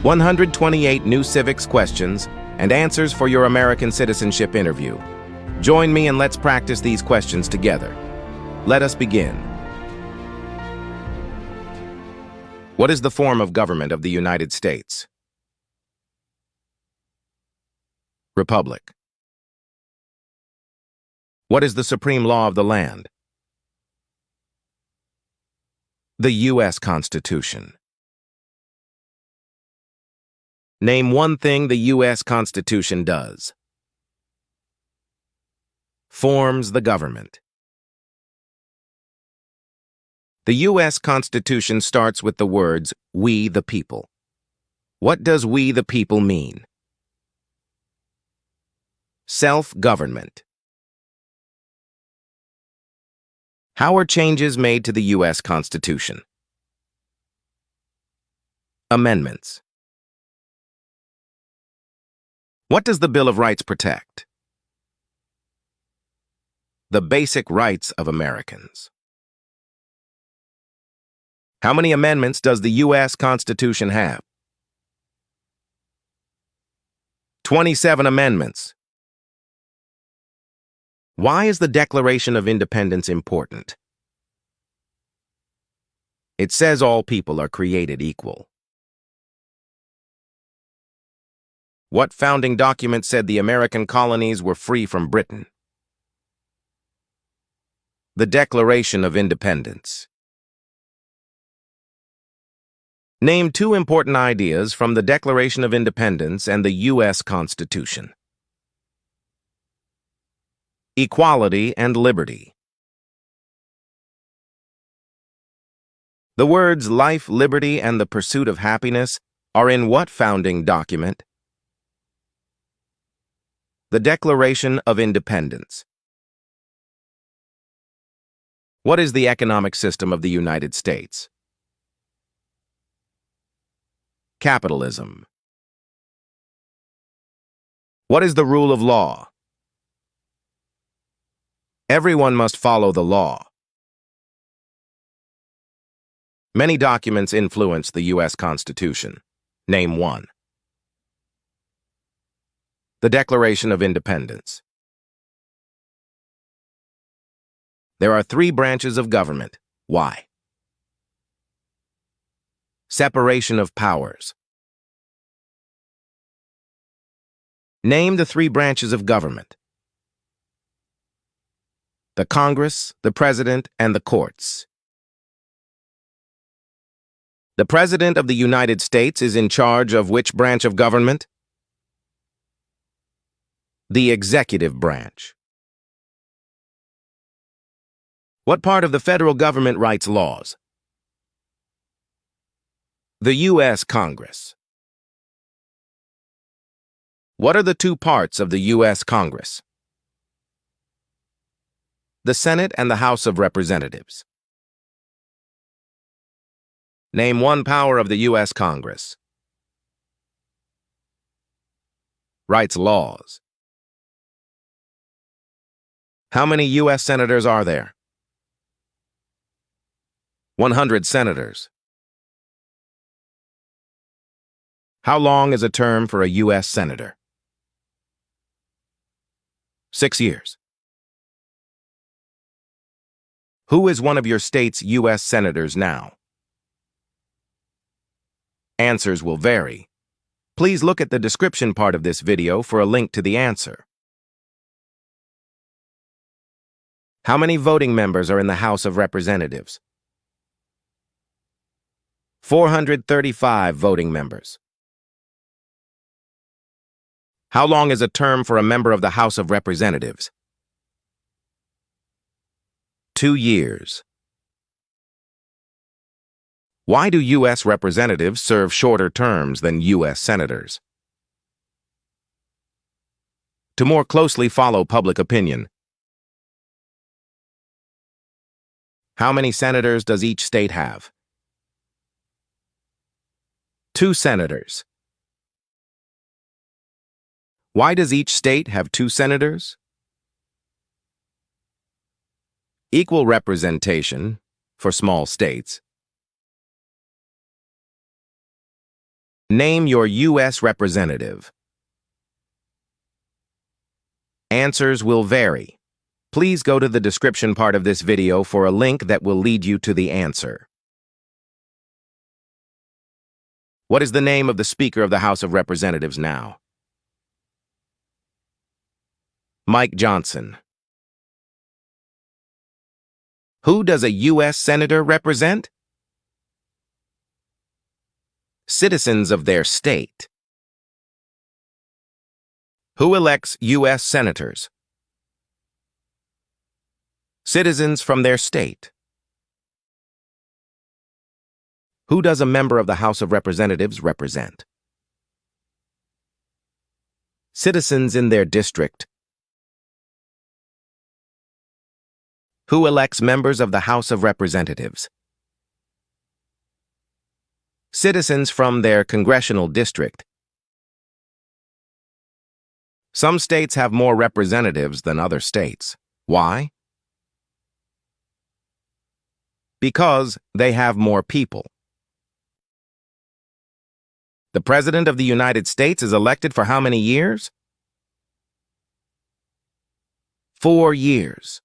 128 new civics questions and answers for your American citizenship interview. Join me and let's practice these questions together. Let us begin. What is the form of government of the United States? Republic. What is the supreme law of the land? The U.S. Constitution. Name one thing the U.S. Constitution does. Forms the government. The U.S. Constitution starts with the words, "We the people." What does "we the people" mean? Self-government. How are changes made to the U.S. Constitution? Amendments. What does the Bill of Rights protect? The basic rights of Americans. How many amendments does the U.S. Constitution have? 27 amendments. Why is the Declaration of Independence important? It says all people are created equal. What founding document said the American colonies were free from Britain? The Declaration of Independence. Name two important ideas from the Declaration of Independence and the U.S. Constitution. Equality and liberty. The words life, liberty, and the pursuit of happiness are in what founding document? The Declaration of Independence. What is the economic system of the United States? Capitalism. What is the rule of law? Everyone must follow the law. Many documents influence the U.S. Constitution. Name one. The Declaration of Independence. There are three branches of government. Why? Separation of powers. Name the three branches of government. The Congress, the President, and the courts. The President of the United States is in charge of which branch of government? The executive branch. What part of the federal government writes laws? The U.S. Congress. What are the two parts of the U.S. Congress? The Senate and the House of Representatives. Name one power of the U.S. Congress. Writes laws. How many U.S. senators are there? 100 senators. How long is a term for a U.S. senator? 6 years. Who is one of your state's U.S. senators now? Answers will vary. Please look at the description part of this video for a link to the answer. How many voting members are in the House of Representatives? 435 voting members. How long is a term for a member of the House of Representatives? 2 years. Why do U.S. representatives serve shorter terms than U.S. senators? To more closely follow public opinion. How many senators does each state have? 2 senators. Why does each state have 2 senators? Equal representation for small states. Name your U.S. representative. Answers will vary. Please go to the description part of this video for a link that will lead you to the answer. What is the name of the Speaker of the House of Representatives now? Mike Johnson. Who does a U.S. Senator represent? Citizens of their state. Who elects U.S. Senators? Citizens from their state. Who does a member of the House of Representatives represent? Citizens in their district. Who elects members of the House of Representatives? Citizens from their congressional district. Some states have more representatives than other states. Why? Because they have more people. The President of the United States is elected for how many years? 4 years.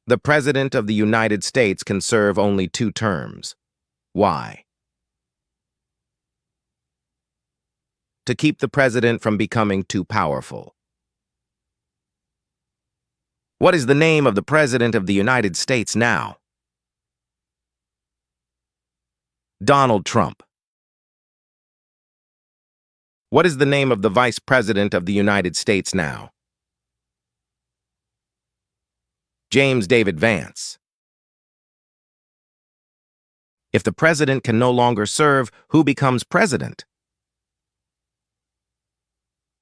The President of the United States can serve only 2 terms. Why? To keep the President from becoming too powerful. What is the name of the President of the United States now? Donald Trump. What is the name of the Vice President of the United States now? James David Vance. If the President can no longer serve, who becomes President?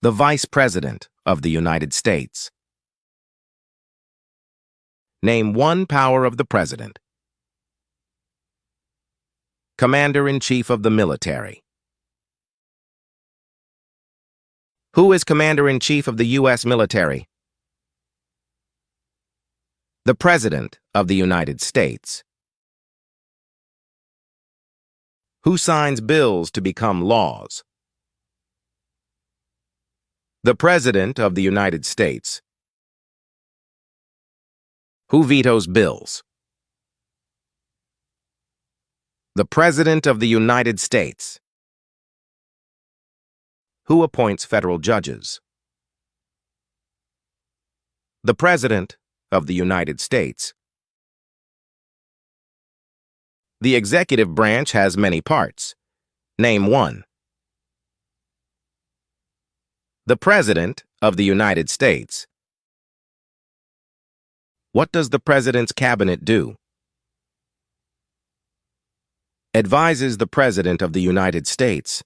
The Vice President of the United States. Name one power of the President. Commander-in-Chief of the military. Who is Commander-in-Chief of the U.S. military? The President of the United States. Who signs bills to become laws? The President of the United States. Who vetoes bills? The President of the United States. Who appoints federal judges? The President of the United States. The executive branch has many parts. Name one. The President of the United States. What does the President's cabinet do? Advises the President of the United States.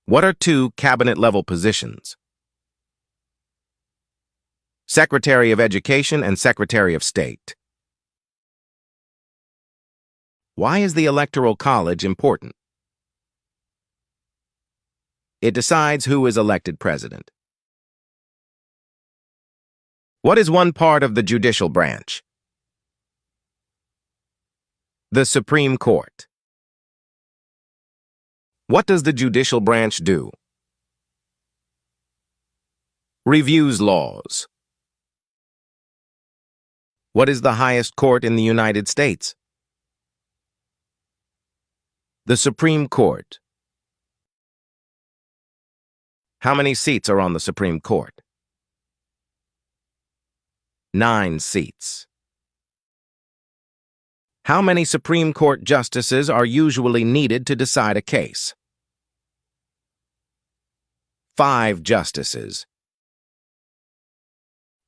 What are 2 cabinet-level positions? Secretary of Education and Secretary of State. Why is the Electoral College important? It decides who is elected president. What is one part of the judicial branch? The Supreme Court. What does the judicial branch do? Reviews laws. What is the highest court in the United States? The Supreme Court. How many seats are on the Supreme Court? 9 seats. How many Supreme Court justices are usually needed to decide a case? 5 justices.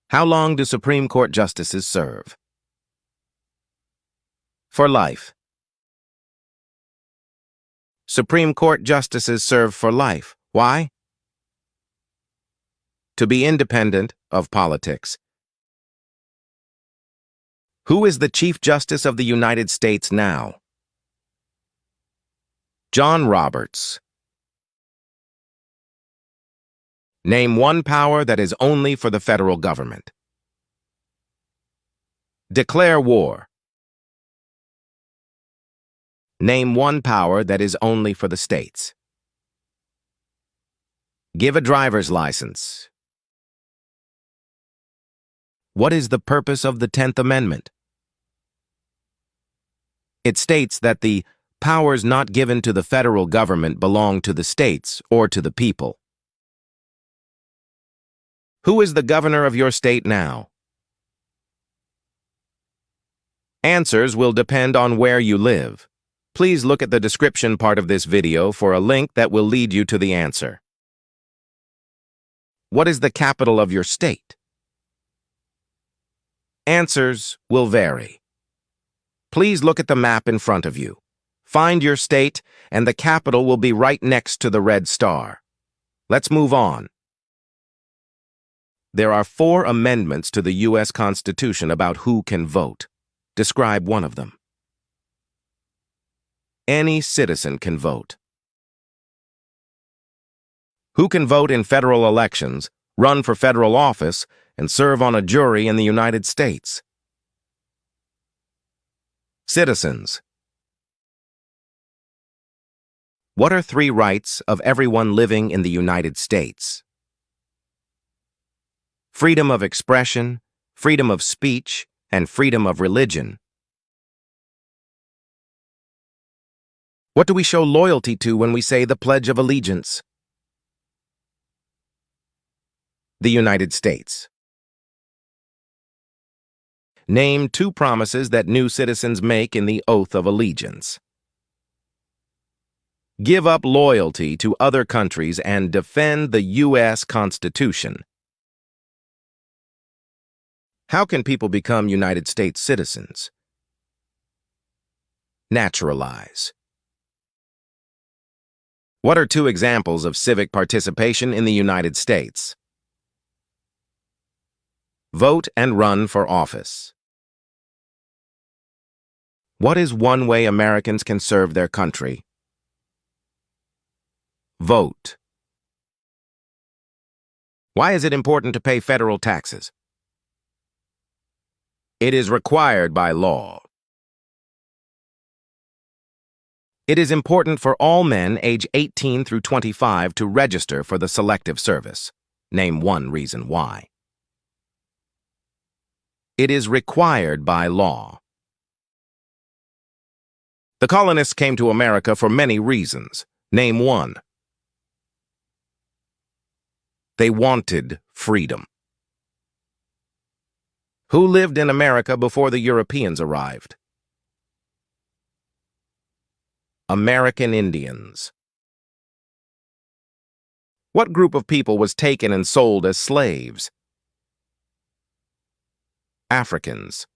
How long do Supreme Court justices serve? For life. Supreme Court justices serve for life. Why? To be independent of politics. Who is the Chief Justice of the United States now? John Roberts. Name one power that is only for the federal government. Declare war. Name one power that is only for the states. Give a driver's license. What is the purpose of the 10th Amendment? It states that the powers not given to the federal government belong to the states or to the people. Who is the governor of your state now? Answers will depend on where you live. Please look at the description part of this video for a link that will lead you to the answer. What is the capital of your state? Answers will vary. Please look at the map in front of you. Find your state, and the capital will be right next to the red star. Let's move on. There are 4 amendments to the U.S. Constitution about who can vote. Describe one of them. Any citizen can vote. Who can vote in federal elections, run for federal office, and serve on a jury in the United States? Citizens. What are 3 rights of everyone living in the United States? Freedom of expression, freedom of speech, and freedom of religion. What do we show loyalty to when we say the Pledge of Allegiance? The United States. Name 2 promises that new citizens make in the Oath of Allegiance. Give up loyalty to other countries and defend the U.S. Constitution. How can people become United States citizens? Naturalize. What are 2 examples of civic participation in the United States? Vote and run for office. What is one way Americans can serve their country? Vote. Why is it important to pay federal taxes? It is required by law. It is important for all men age 18 through 25 to register for the Selective Service. Name one reason why. It is required by law. The colonists came to America for many reasons. Name one. They wanted freedom. Who lived in America before the Europeans arrived? American Indians. What group of people was taken and sold as slaves? Africans.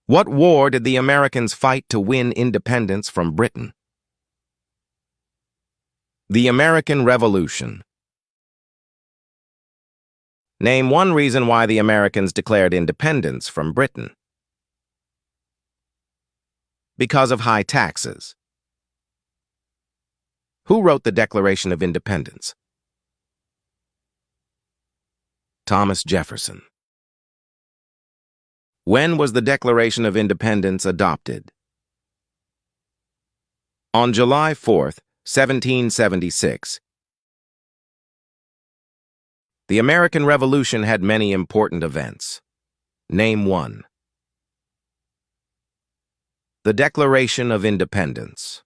What war did the Americans fight to win independence from Britain? The American Revolution. Name one reason why the Americans declared independence from Britain. Because of high taxes. Who wrote the Declaration of Independence? Thomas Jefferson. When was the Declaration of Independence adopted? On July 4th, 1776. The American Revolution had many important events. Name one. The Declaration of Independence.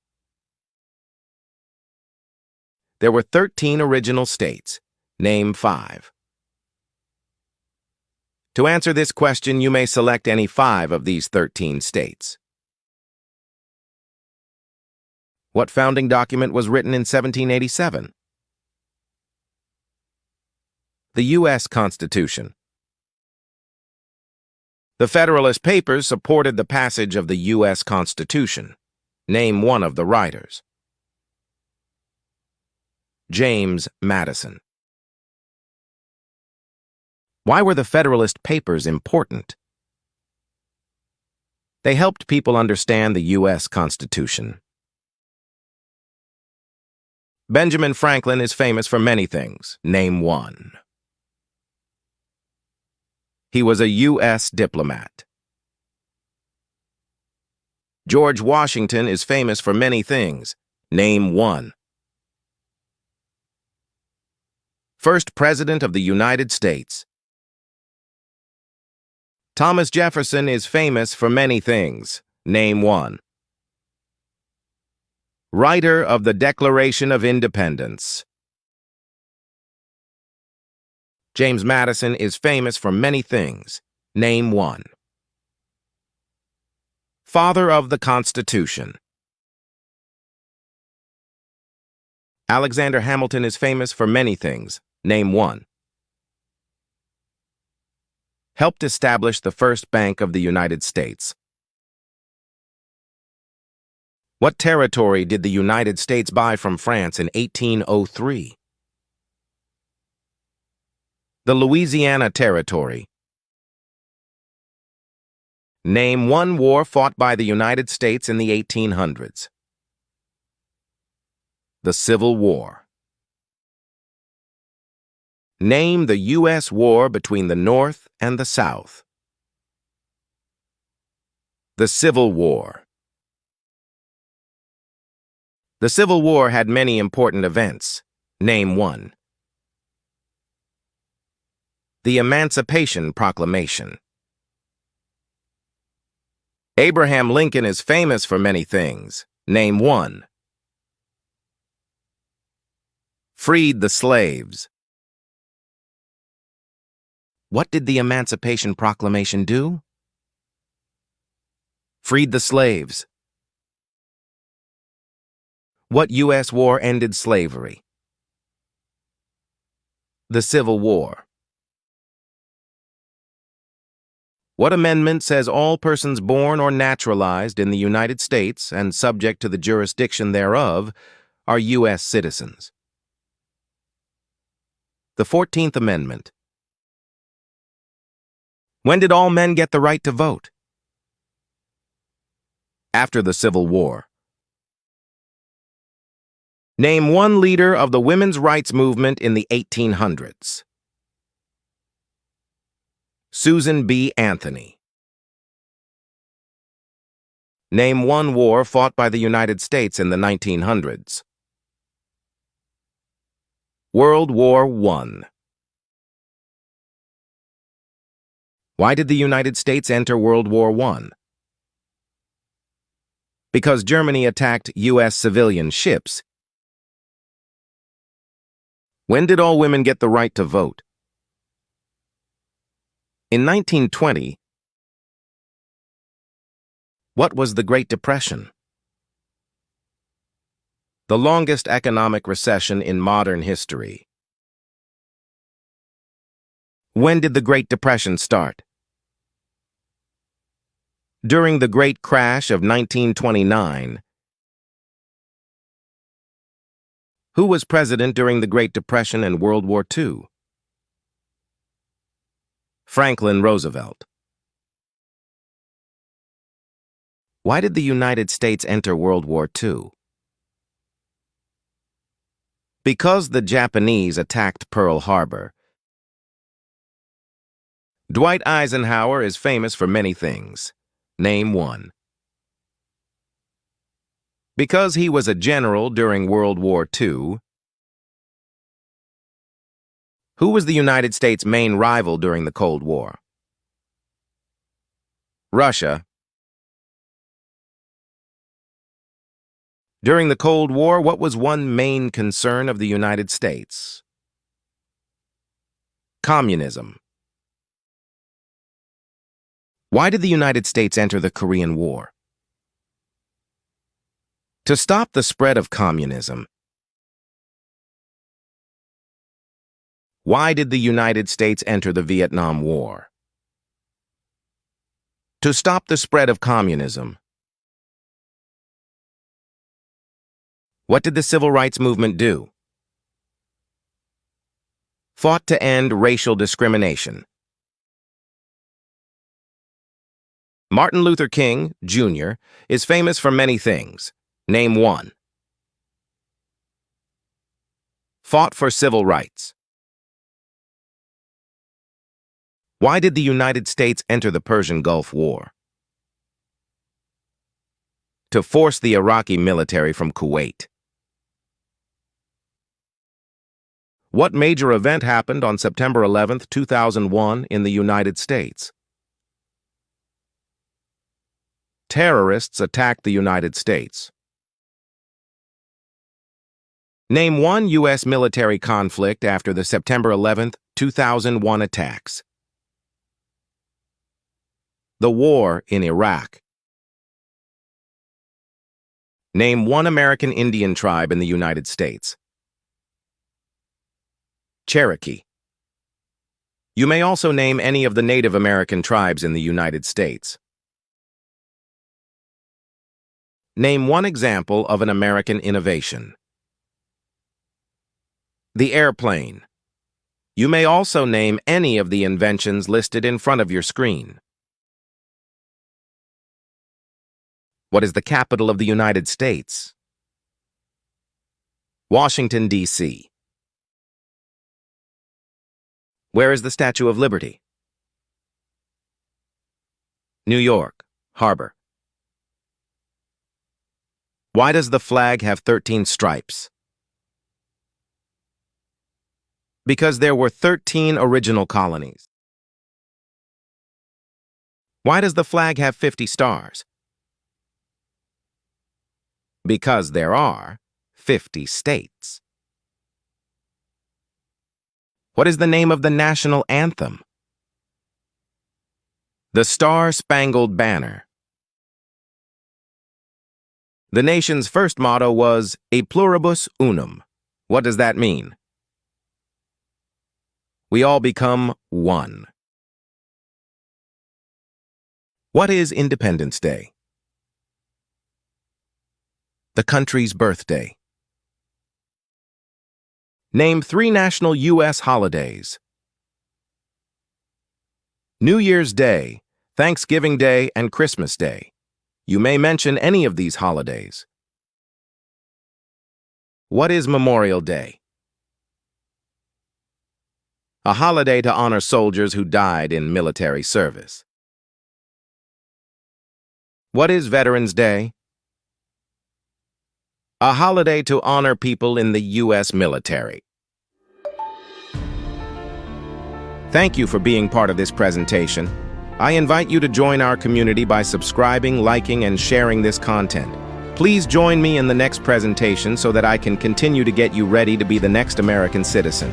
There were 13 original states. Name 5. To answer this question, you may select any 5 of these 13 states. What founding document was written in 1787? The U.S. Constitution. The Federalist Papers supported the passage of the U.S. Constitution. Name one of the writers. James Madison. Why were the Federalist Papers important? They helped people understand the U.S. Constitution. Benjamin Franklin is famous for many things. Name one. He was a U.S. diplomat. George Washington is famous for many things. Name one. First President of the United States. Thomas Jefferson is famous for many things. Name one. Writer of the Declaration of Independence. James Madison is famous for many things. Name one. Father of the Constitution. Alexander Hamilton is famous for many things. Name one. Helped establish the first bank of the United States. What territory did the United States buy from France in 1803? The Louisiana Territory. Name one war fought by the United States in the 1800s. The Civil War. Name the U.S. war between the North and the South. The Civil War. The Civil War had many important events. Name one. The Emancipation Proclamation. Abraham Lincoln is famous for many things. Name one. Freed the slaves. What did the Emancipation Proclamation do? Freed the slaves. What U.S. war ended slavery? The Civil War. What amendment says all persons born or naturalized in the United States and subject to the jurisdiction thereof are U.S. citizens? The 14th Amendment. When did all men get the right to vote? After the Civil War. Name one leader of the women's rights movement in the 1800s. Susan B. Anthony. Name one war fought by the United States in the 1900s. World War I. Why did the United States enter World War I? Because Germany attacked U.S. civilian ships. When did all women get the right to vote? In 1920, what was the Great Depression? The longest economic recession in modern history. When did the Great Depression start? During the Great Crash of 1929. Who was president during the Great Depression and World War II? Franklin Roosevelt. Why did the United States enter World War II? Because the Japanese attacked Pearl Harbor. Dwight Eisenhower is famous for many things. Name one. Because he was a general during World War II. Who was the United States' main rival during the Cold War? Russia. During the Cold War, what was one main concern of the United States? Communism. Why did the United States enter the Korean War? To stop the spread of communism. Why did the United States enter the Vietnam War? To stop the spread of communism. What did the Civil Rights Movement do? Fought to end racial discrimination. Martin Luther King, Jr., is famous for many things. Name one. Fought for civil rights. Why did the United States enter the Persian Gulf War? to force the Iraqi military from Kuwait. What major event happened on September 11, 2001 in the United States? Terrorists attacked the United States. Name one U.S. military conflict after the September 11, 2001 attacks. The war in Iraq. Name one American Indian tribe in the United States. Cherokee. You may also name any of the Native American tribes in the United States. Name one example of an American innovation. The airplane. You may also name any of the inventions listed in front of your screen. What is the capital of the United States? Washington, D.C. Where is the Statue of Liberty? New York, Harbor. Why does the flag have 13 stripes? Because there were 13 original colonies. Why does the flag have 50 stars? Because there are 50 states. What is the name of the national anthem? The Star-Spangled Banner. The nation's first motto was E pluribus unum. What does that mean? We all become one. What is Independence Day? The country's birthday. Name 3 national U.S. holidays. New Year's Day, Thanksgiving Day, and Christmas Day. You may mention any of these holidays. What is Memorial Day? A holiday to honor soldiers who died in military service. What is Veterans Day? A holiday to honor people in the U.S. military. Thank you for being part of this presentation. I invite you to join our community by subscribing, liking, and sharing this content. Please join me in the next presentation so that I can continue to get you ready to be the next American citizen.